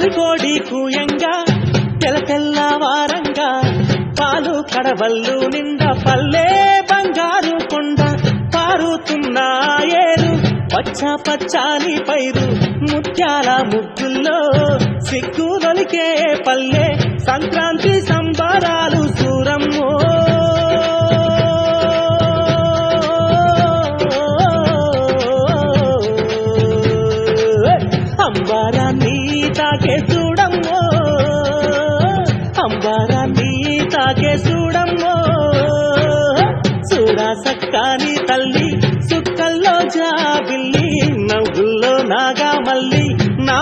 తొలికోడి కూయంగా తెల్లవారంగా పాలు కడవల్లు నిండా పల్లె బంగారు కొండ పారుతున్న ఏరు పచ్చ పచ్చాని పైరు ముత్యాల ముగ్గుల్లో సిగ్గుదొలికే పల్లె సంక్రాంతి సంబరాలు సూరమ్మో అంబారాన్ని తాకే చూడమ్మో అంబారాన్ని తాకే చూడమ్మో చూడా సక్కాని తల్లి సుక్కల్లో జాబిల్లి నవ్వుల్లో నాగా మల్లి నా